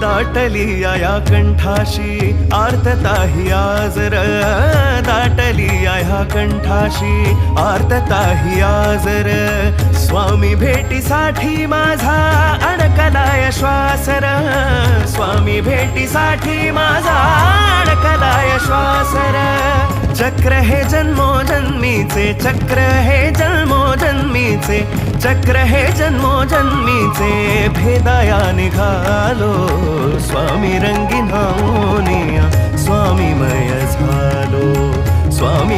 दाटली या कंठाशी आर्तता ही आजर, दाटली या कंठाशी आर्तता ही आजर. स्वामी भेटीसाठी माझा अडकलाय श्वासर, स्वामी भेटीसाठी माझा अडकलाय श्वासर. चक्र हे जन्मोजन्मीचे, चक्र हे जन्मोजन्मीचे, चक्र हे जन्मोजन्मीचे. भेदाया निघालो स्वामी रंगीन होऊनिया, स्वामीमय झालो, स्वामी